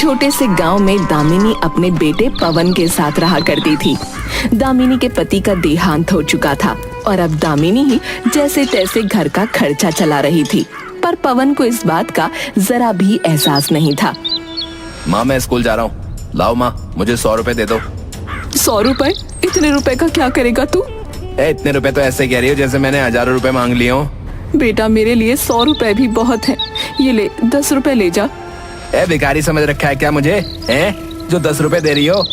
छोटे से गांव में दामिनी अपने बेटे पवन के साथ रहा करती थी। दामिनी के पति का देहांत हो चुका था और अब दामिनी ही जैसे तैसे घर का खर्चा चला रही थी, पर पवन को इस बात का जरा भी एहसास नहीं था। माँ मैं स्कूल जा रहा हूँ, लाओ माँ मुझे 100 रुपए दे दो। 100 रुपए? इतने रुपए का क्या करेगा तू? इतने रुपए तो ऐसे कह रही हो जैसे मैंने हजारों रुपए मांग लिए हो। बेटा मेरे लिए 100 रुपए भी बहुत है, ये ले 10 रुपए ले जा। भिखारी समझ रखा है क्या मुझे, हैं जो 10 रुपए दे रही हो?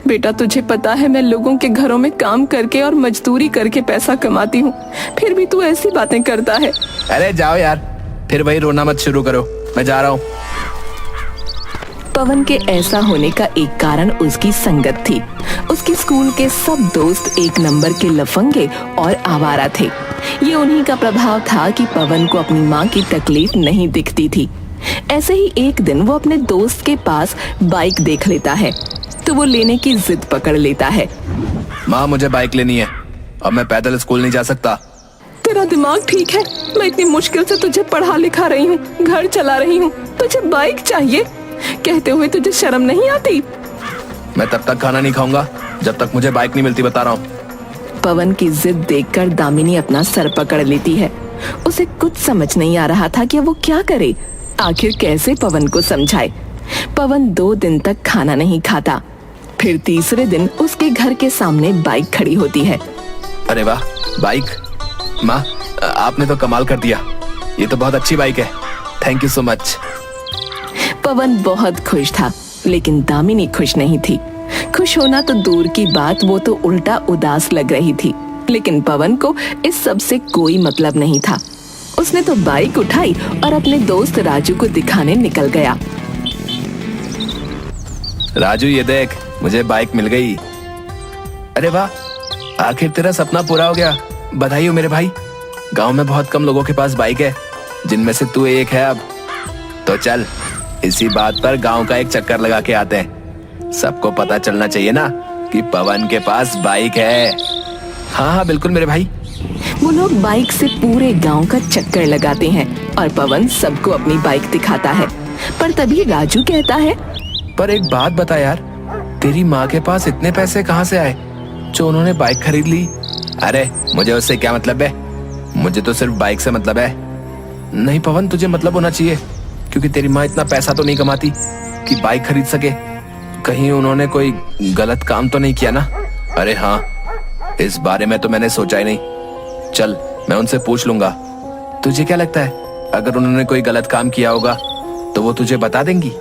बेटा तुझे पता है मैं लोगों के घरों में काम करके और मजदूरी करके पैसा कमाती हूँ, फिर भी तू ऐसी बातें करता है। अरे जाओ यार, फिर वही रोना मत शुरू करो, मैं जा रहा हूँ। पवन के ऐसा होने का एक कारण उसकी संगत थी। उसके स्कूल के सब दोस्त एक नंबर के लफंगे और आवारा थे। ये उन्हीं का प्रभाव था कि पवन को अपनी माँ की तकलीफ नहीं दिखती थी। ऐसे ही एक दिन वो अपने दोस्त के पास बाइक देख लेता है तो वो लेने की जिद पकड़ लेता है। माँ मुझे बाइक लेनी है, अब मैं पैदल स्कूल नहीं जा सकता। तेरा दिमाग ठीक है? मैं इतनी मुश्किल से तुझे पढ़ा लिखा रही हूँ, घर चला रही हूँ, तुझे बाइक चाहिए? कहते हुए तुझे शर्म नहीं आती? मैं तब तक खाना नहीं खाऊंगा जब तक मुझे बाइक नहीं मिलती, बता रहा हूँ। पवन की जिद देखकर दामिनी अपना सर पकड़ लेती है। उसे कुछ समझ नहीं आ रहा था कि वो क्या करे, आखिर कैसे पवन को समझाए। पवन 2 दिन तक खाना नहीं खाता। फिर तीसरे दिन उसके घर के सामने बाइक खड़ी होती है। अरे वाह बाइक, माँ आपने तो कमाल कर दिया, ये तो बहुत अच्छी बाइक है, थैंक यू सो मच। पवन बहुत खुश था, लेकिन दामिनी खुश नहीं थी। खुश होना तो दूर की बात, वो तो उल्टा उदास लग रही थी। लेकिन पवन को इस सब से कोई मतलब नहीं था। उसने तो बाइक उठाई और अपने दोस्त राजू को दिखाने निकल गया। राजू ये देख, मुझे बाइक मिल गई। अरे वाह, आखिर तेरा सपना पूरा हो गया, बधाई हो मेरे भाई। गांव में बहुत कम लोगों के पास बाइक है, जिनमें से तू एक है। अब तो चल इसी बात पर गांव का एक चक्कर लगा के आते हैं, सबको पता चलना चाहिए ना कि पवन के पास बाइक है। हाँ हाँ बिल्कुल मेरे भाई। वो लोग बाइक से पूरे गांव का चक्कर लगाते हैं और पवन सबको अपनी बाइक दिखाता है। पर तभी राजू कहता है, पर एक बात बता यार, तेरी माँ के पास इतने पैसे कहाँ से आए जो उन्होंने बाइक खरीद ली? अरे मुझे उससे क्या मतलब है, मुझे तो सिर्फ बाइक से मतलब है। नहीं पवन, तुझे मतलब होना चाहिए, क्योंकि तेरी माँ इतना पैसा तो नहीं कमाती कि बाइक खरीद सके। कहीं उन्होंने कोई गलत काम तो नहीं किया ना? अरे हाँ, इस बारे में तो मैंने सोचा ही नहीं। चल मैं उनसे पूछ लूंगा। तुझे क्या लगता है, अगर उन्होंने कोई गलत काम किया होगा तो वो तुझे बता देंगी?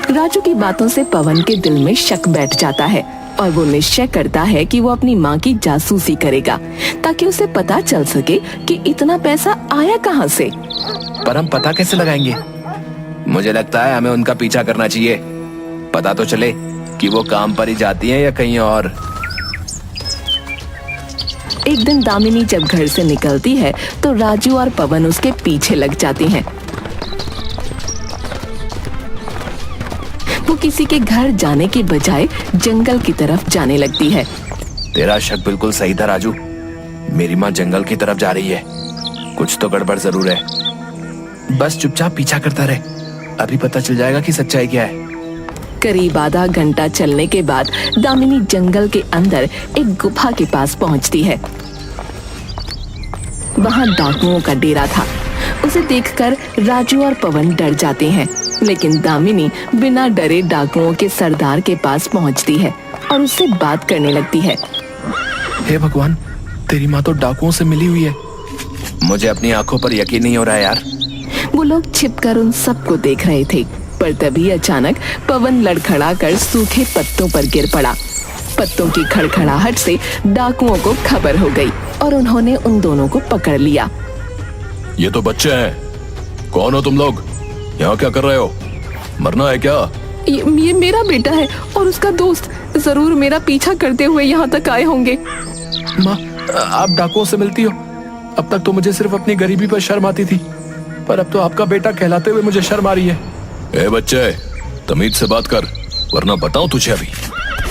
राजू की बातों से पवन के दिल में शक बैठ जाता है और वो निश्चय करता है कि वो अपनी माँ की जासूसी करेगा, ताकि उसे पता चल सके कि इतना पैसा आया कहाँ से। पर हम पता कैसे लगाएंगे? मुझे लगता है हमें उनका पीछा करना चाहिए, पता तो चले कि वो काम पर ही जाती हैं या कहीं और। एक दिन दामिनी जब घर से निकलती है तो राजू और पवन उसके पीछे लग जाते हैं। वो किसी के घर जाने के बजाय जंगल की तरफ जाने लगती है। तेरा शक बिल्कुल सही था राजू, मेरी माँ जंगल की तरफ जा रही है, कुछ तो गड़बड़ जरूर है। बस चुपचाप पीछा करता रहे, अभी पता चल जाएगा कि सच्चाई क्या है। करीब आधा घंटा चलने के बाद दामिनी जंगल के अंदर एक गुफा के पास पहुंचती है। वहां डाकुओं का डेरा था। उसे देखकर राजू और पवन डर जाते हैं, लेकिन दामिनी बिना डरे डाकुओं के सरदार के पास पहुंचती है और उससे बात करने लगती है। हे भगवान, तेरी माँ तो डाकुओं से मिली हुई है, मुझे अपनी आंखों पर यकीन नहीं हो रहा है यार। वो लोग छिपकर उन सबको देख रहे थे, पर तभी अचानक पवन लड़खड़ा कर सूखे पत्तों पर गिर पड़ा। पत्तों की खड़खड़ाहट से डाकुओं को खबर हो गई और उन्होंने उन दोनों को पकड़ लिया। ये तो बच्चे हैं, कौन हो तुम लोग? यहाँ क्या कर रहे हो? मरना है क्या? ये मेरा बेटा है और उसका दोस्त, जरूर मेरा पीछा करते हुए यहाँ तक आए होंगे। माँ, आप डाकुओं से मिलती हो? अब तक तो मुझे सिर्फ अपनी गरीबी पर शर्म आती थी, पर अब तो आपका बेटा कहलाते हुए मुझे शर्म आ रही है। ए बच्चे, तमीज से बात कर, वरना बताऊं तुझे अभी।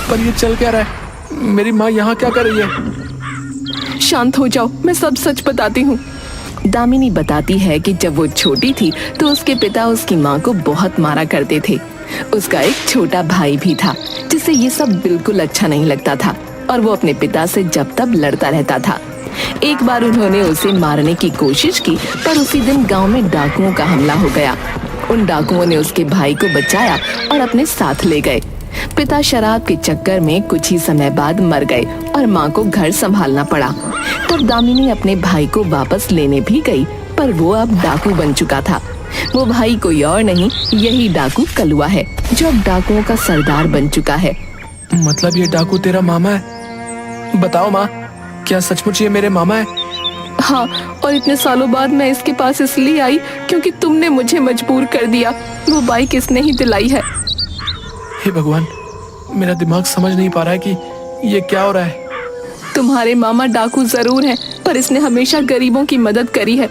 पर ये चल क्या रहा है? मेरी माँ यहाँ क्या कर रही है? शांत हो जाओ, मैं सब सच बताती हूँ। दामिनी बताती है कि जब वो छोटी थी तो उसके पिता उसकी माँ को बहुत मारा करते थे। उसका एक छोटा भाई भी था जिसे ये सब बिल्कुल अच्छा नहीं लगता था और वो अपने पिता से जब तब लड़ता रहता था। एक बार उन्होंने उसे मारने की कोशिश की, पर उसी दिन गांव में डाकुओं का हमला हो गया। उन डाकुओं ने उसके भाई को बचाया और अपने साथ ले गए। पिता शराब के चक्कर में कुछ ही समय बाद मर गए और माँ को घर संभालना पड़ा। तब दामिनी अपने भाई को वापस लेने भी गई, पर वो अब डाकू बन चुका था। वो भाई कोई और नहीं, यही डाकू कलुआ है जो अब डाकुओं का सरदार बन चुका है। मतलब ये डाकू तेरा मामा है? बताओ माँ, क्या सचमुच ये मेरे मामा है? हाँ, और इतने सालों बाद मैं इसके पास इसलिए आई क्योंकि तुमने मुझे मजबूर कर दिया। वो बाइक इसने ही दिलाई है। हे भगवान, मेरा दिमाग समझ नहीं पा रहा है कि ये क्या हो रहा है। तुम्हारे मामा डाकू जरूर हैं, पर इसने हमेशा गरीबों की मदद करी है।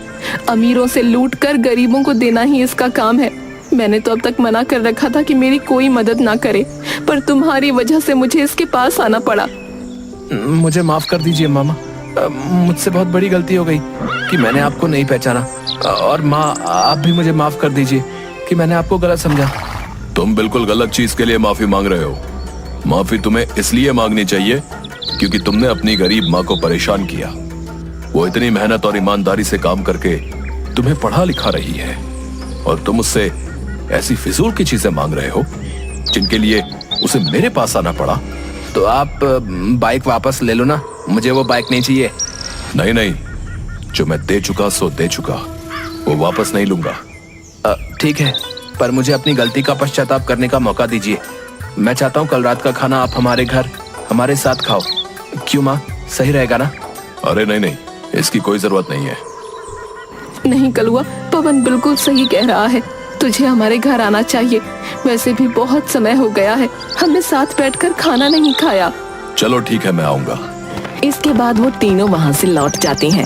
अमीरों से लूट कर गरीबों को देना ही इसका काम है। मैंने तो अब तक मना कर रखा था कि मेरी कोई मदद ना करे, पर तुम्हारी वजह से मुझे इसके पास आना पड़ा। मुझे माफ कर दीजिए मामा, मुझसे बहुत बड़ी गलती हो गई कि मैंने आपको नहीं पहचाना। और माँ, आप भी मुझे माफ कर दीजिए कि मैंने आपको गलत समझा। तुम बिल्कुल गलत चीज के लिए माफी मांग रहे हो। माफी तुम्हें इसलिए मांगनी चाहिए क्योंकि तुमने अपनी गरीब माँ को परेशान किया। वो इतनी मेहनत और ईमानदारी से काम करके तुम्हें पढ़ा लिखा रही है और तुम उससे ऐसी फिजूल की चीजें मांग रहे हो जिनके लिए उसे मेरे पास आना पड़ा। तो आप बाइक वापस ले लो ना, मुझे वो बाइक नहीं चाहिए। नहीं नहीं, जो मैं दे चुका सो दे चुका, वो वापस नहीं लूंगा। ठीक है, पर मुझे अपनी गलती का पश्चाताप करने का मौका दीजिए। मैं चाहता हूँ कल रात का खाना आप हमारे घर हमारे साथ खाओ। क्यों माँ, सही रहेगा ना? अरे नहीं नहीं, इसकी कोई जरूरत नहीं है। नहीं कलुआ, पवन बिल्कुल सही कह रहा है। तुझे हमारे घर आना चाहिए। वैसे भी बहुत समय हो गया है, हमने साथ बैठकर खाना नहीं खाया। चलो ठीक है, मैं आऊंगा। इसके बाद वो तीनों वहाँ से लौट जाते हैं।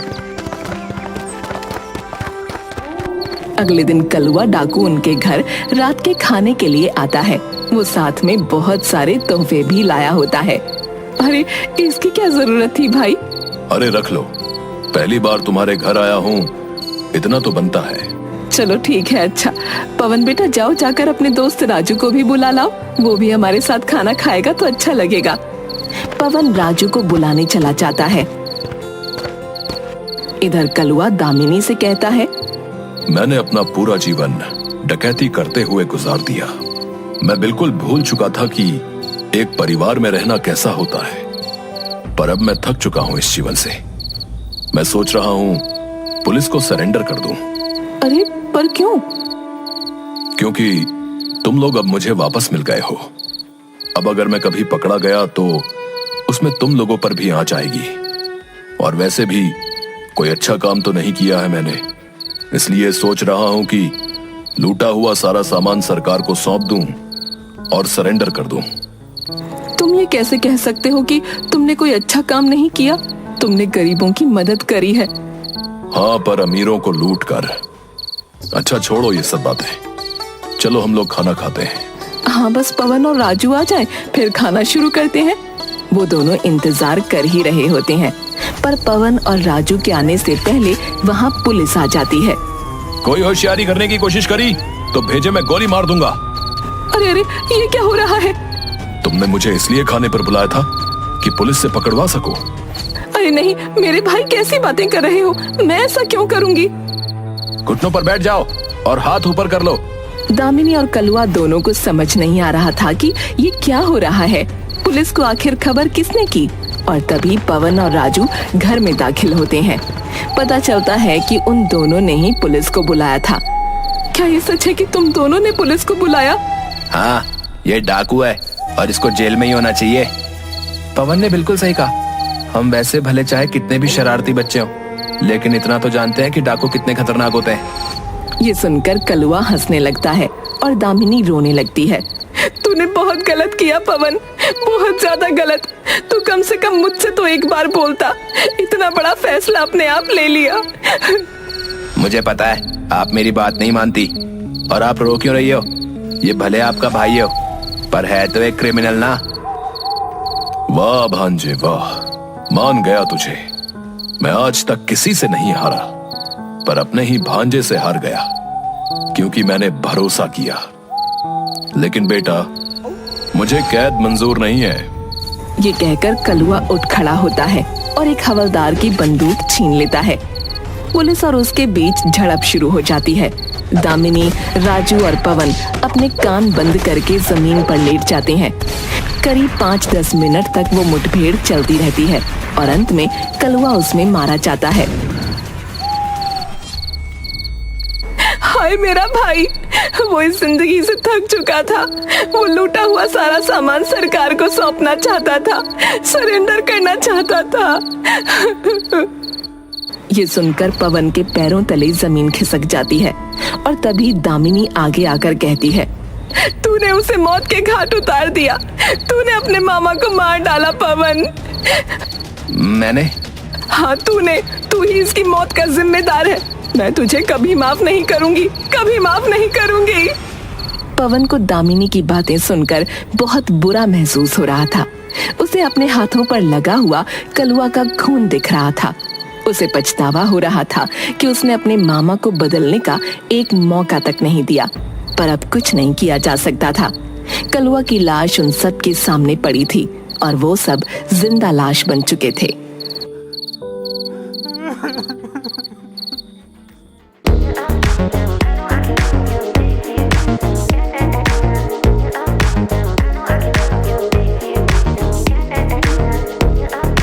अगले दिन कलुआ डाकू उनके घर रात के खाने के लिए आता है। वो साथ में बहुत सारे तोहफे भी लाया होता है। अरे इसकी क्या जरूरत थी भाई? अरे रख लो, पहली बार तुम्हारे घर आया हूँ, इतना तो बनता है। चलो ठीक है। अच्छा पवन बेटा, जाओ जाकर अपने दोस्त राजू को भी बुला लाओ, वो भी हमारे साथ खाना खाएगा तो अच्छा लगेगा। पवन राजू को बुलाने चला जाता है। इधर कलुआ दामिनी से कहता है, मैंने अपना पूरा जीवन डकैती करते हुए गुजार दिया। मैं बिल्कुल भूल चुका था कि एक परिवार में रहना कैसा होता है, पर अब मैं थक चुका हूँ इस जीवन से। मैं सोच रहा हूँ पुलिस को सरेंडर कर दूं। अरे पर क्यों? क्योंकि तुम लोग अब मुझे वापस मिल गए हो। अब अगर मैं कभी पकड़ा गया तो उसमें तुम लोगों पर भी आंच आएगी। और वैसे भी कोई अच्छा काम तो नहीं किया है मैंने, इसलिए सोच रहा हूं कि लूटा हुआ सारा सामान सरकार को सौंप दूं और सरेंडर कर दूं। तुम ये कैसे कह सकते हो कि तुमने कोई अच्छा काम नहीं किया? तुमने गरीबों की मदद करी है। हाँ, पर अमीरों को लूट कर। अच्छा छोड़ो ये सब बातें, चलो हम लोग खाना खाते हैं। हाँ बस पवन और राजू आ जाएं, फिर खाना शुरू करते हैं। वो दोनों इंतजार कर ही रहे होते हैं, पर पवन और राजू के आने से पहले वहाँ पुलिस आ जाती है। कोई होशियारी करने की कोशिश करी तो भेजे मैं गोली मार दूंगा। अरे अरे, ये क्या हो रहा है? तुमने मुझे इसलिए खाने पर बुलाया था कि पुलिस से पकड़वा सको। अरे नहीं मेरे भाई, कैसी बातें कर रहे हो? मैं ऐसा क्यों करूँगी? घुटनों पर बैठ जाओ और हाथ ऊपर कर लो। दामिनी और कलुआ दोनों को समझ नहीं आ रहा था कि ये क्या हो रहा है। पुलिस को आखिर खबर किसने की? और तभी पवन और राजू घर में दाखिल होते हैं। पता चलता है कि उन दोनों ने ही पुलिस को बुलाया था। क्या ये सच है कि तुम दोनों ने पुलिस को बुलाया? हाँ, ये डाकू है और इसको जेल में ही होना चाहिए। पवन ने बिल्कुल सही कहा। हम वैसे भले चाहे कितने भी शरारती बच्चे हों, लेकिन इतना तो जानते हैं कि डाकू कितने खतरनाक होते हैं। ये सुनकर कलुआ हंसने लगता है और दामिनी रोने लगती है। तूने बहुत गलत किया पवन, बहुत ज्यादा गलत। तू कम से कम मुझसे तो एक बार बोलता। इतना बड़ा फैसला अपने आप ले लिया। मुझे पता है आप मेरी बात नहीं मानती, और आप रो क्यों रही हो? ये भले आपका भाई हो, पर है तो एक क्रिमिनल ना। वाह भांजे वाह, मान गया तुझे। मैं आज तक किसी से नहीं हारा, पर अपने ही भांजे से हार गया, क्योंकि मैंने भरोसा किया। लेकिन बेटा, मुझे कैद मंजूर नहीं है। ये कहकर कलुआ उठ खड़ा होता है और एक हवलदार की बंदूक छीन लेता है। पुलिस और उसके बीच झड़प शुरू हो जाती है। दामिनी, राजू और पवन अपने कान बंद करके जमीन पर लेट जाते हैं। करीब 5-10 मिनट तक वो मुठभेड़ चलती रहती है और अंत में कलुआ उसमें मारा जाता है। हाय मेरा भाई, वो इस जिंदगी से थक चुका था। वो लूटा हुआ सारा सामान सरकार को सौंपना चाहता था, सरेंडर करना चाहता था। ये सुनकर पवन के पैरों तले जमीन खिसक जाती है और तभी दामिनी आगे आकर कहती है, तूने उसे मौत के घाट उतार दिया। तूने अपने मामा को मार डाला पवन। मैंने? हाँ तूने, तू ही इसकी मौत का जिम्मेदार है। मैं तुझे कभी माफ नहीं करूंगी, कभी माफ नहीं करूंगी। पवन को दामिनी की बातें सुनकर बहुत बुरा महसूस हो रहा था। उसे अपने हाथों पर लगा हुआ कलुआ का खून दिख रहा था। उसे पछतावा हो रहा था कि उसने अपने मामा को बदलने का एक मौका तक नहीं दिया, पर अब कुछ नहीं किया जा सकता था। कलुआ की लाश उन सब के सामने पड़ी थी और वो सब जिंदा लाश बन चुके थे।